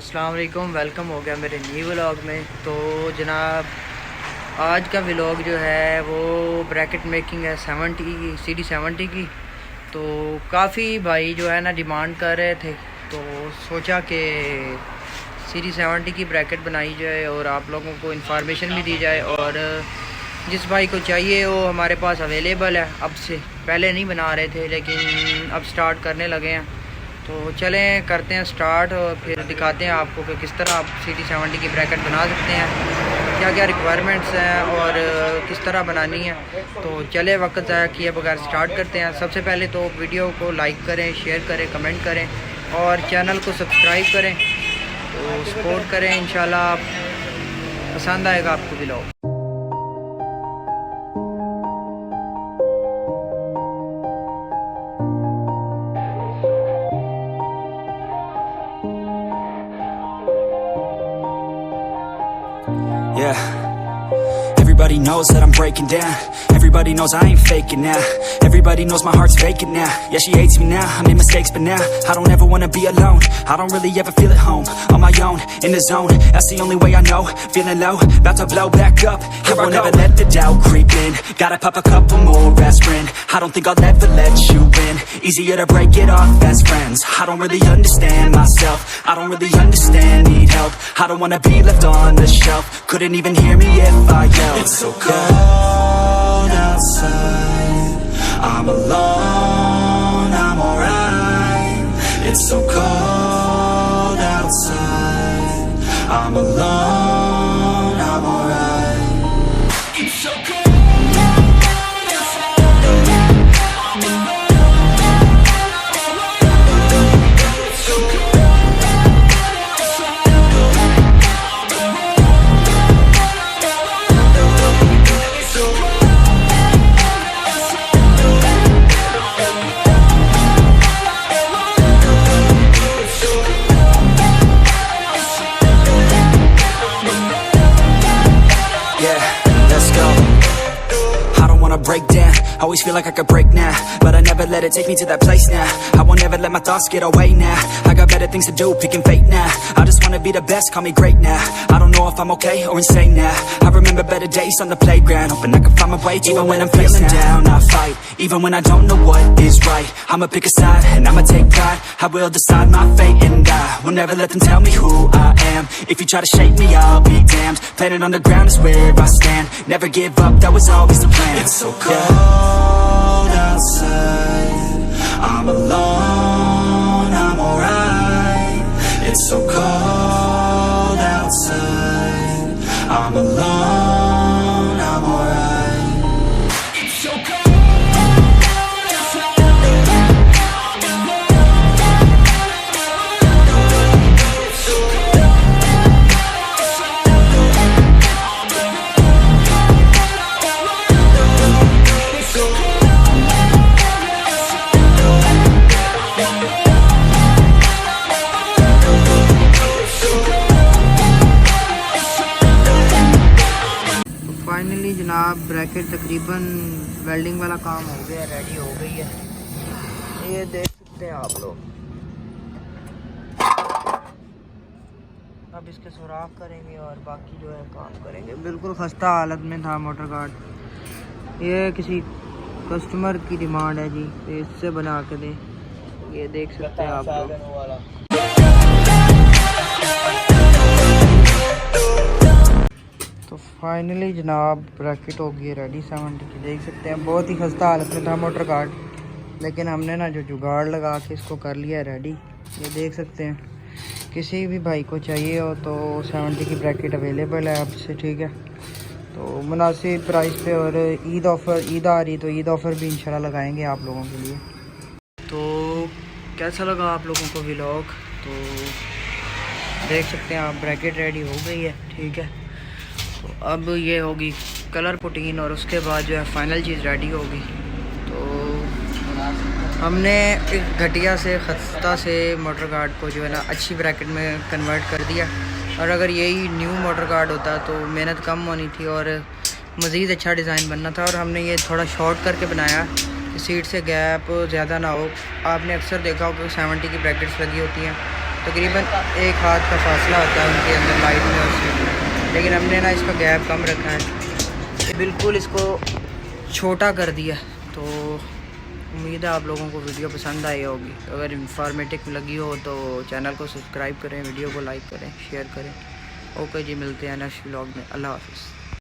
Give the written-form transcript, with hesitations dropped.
अस्सलाम वालेकुम, वेलकम हो गया मेरे न्यू व्लॉग में। तो जनाब आज का व्लॉग जो है वो ब्रैकेट मेकिंग है 70 CD 70 की। तो काफ़ी भाई जो है ना डिमांड कर रहे थे, तो सोचा कि CD 70 की ब्रैकेट बनाई जाए और आप लोगों को इन्फॉर्मेशन भी दी जाए। और जिस भाई को चाहिए वो हमारे पास अवेलेबल है। अब से पहले नहीं बना रहे थे लेकिन अब स्टार्ट करने लगे हैं। तो चलें करते हैं स्टार्ट और फिर दिखाते हैं आपको कि किस तरह आप CD 70 की ब्रैकेट बना सकते हैं, क्या क्या रिक्वायरमेंट्स हैं और किस तरह बनानी है। तो चले वक्त ज़ाया किए बगैर स्टार्ट करते हैं। सबसे पहले तो वीडियो को लाइक करें, शेयर करें, कमेंट करें और चैनल को सब्सक्राइब करें, तो सपोर्ट करें। इंशाल्लाह पसंद आएगा आपको vlog. Yeah, everybody knows that I'm breaking down. Everybody knows I ain't faking now. Everybody knows my heart's vacant now. Yeah, she hates me now, I made mistakes but now I don't ever wanna be alone. I don't really ever feel at home. On my own, in the zone, that's the only way I know. Feeling low, about to blow back up. I won't ever let the doubt creep in. Gotta pop a couple more aspirin. I don't think I'll ever let you in. Easier to break it off best friends. I don't really understand myself. I don't really understand, need help. I don't wanna be left on the shelf. Couldn't even hear me if I yelled. It's so cold outside, I'm alone, I'm alright. It's so cold outside, I'm alone, I'm alright. It's so cold. Break down, always feel like I could break now, but I never let it take me to that place now. I won't ever let my thoughts get away now. I got better things to do, picking fate now. I just wanna be the best, call me great now. I don't know if I'm okay or insane now. I remember better days on the playground, hoping I can find my way even when I'm feeling down. I fight, even when I don't know what is right. I'ma pick a side, and I'ma take pride. I will decide my fate and I will never let them tell me who I am. If you try to shake me, I'll be damned. Planet on the ground is where I stand. Never give up, that was always the plan. It's so cold outside, I'm alone, I'm alright. It's so cold outside, I'm alone, I'm alright. It's so cold. Finally जनाब bracket तकरीबन welding वाला काम हो गया, ready हो गई है। ये देख सकते हैं आप लोग। अब इसके सुराख करेंगे और बाकी जो है काम करेंगे। बिल्कुल खस्ता हालत में था मोटर कार्ड। ये किसी कस्टमर की डिमांड है जी, तो इससे बना के दें। ये देख सकते हैं आप लोग। तो फाइनली जनाब ब्रैकेट हो गई रेडी 70 की। देख सकते हैं बहुत ही खस्ता हालत में था मोटर कार्ड, लेकिन हमने ना जो जुगाड़ लगा के इसको कर लिया रेडी। ये देख सकते हैं, किसी भी भाई को चाहिए हो तो 70 की ब्रैकेट अवेलेबल है अब से, ठीक है। तो मुनासिब प्राइस पे और ईद ऑफ़र, ईद आ रही तो ईद ऑफ़र भी इंशाल्लाह लगाएंगे आप लोगों के लिए। तो कैसा लगा आप लोगों को व्लॉग? तो देख सकते हैं आप ब्रैकेट रेडी हो गई है, ठीक है। तो अब ये होगी कलर पुटीन और उसके बाद जो है फाइनल चीज़ रेडी होगी। तो हमने एक घटिया से खस्ता से मोटर कार्ड को जो है ना अच्छी ब्रैकेट में कन्वर्ट कर दिया। और अगर यही न्यू मोटर कार्ड होता तो मेहनत कम होनी थी और मज़ीद अच्छा डिज़ाइन बनना था। और हमने ये थोड़ा शॉर्ट करके बनाया कि सीट से गैप ज़्यादा ना हो। आपने अक्सर देखा हो कि 70 की ब्रैकेट्स लगी होती हैं तकरीबन एक हाथ का फासला होता है उनके अंदर लाइट में और स्विच में, लेकिन हमने ना इसका गैप कम रखा है, ये बिल्कुल इसको छोटा कर दिया। तो उम्मीद है आप लोगों को वीडियो पसंद आई होगी। अगर इंफॉर्मेटिव लगी हो तो चैनल को सब्सक्राइब करें, वीडियो को लाइक करें, शेयर करें। ओके जी, मिलते हैं नेक्स्ट व्लॉग में। अल्लाह हाफिज़।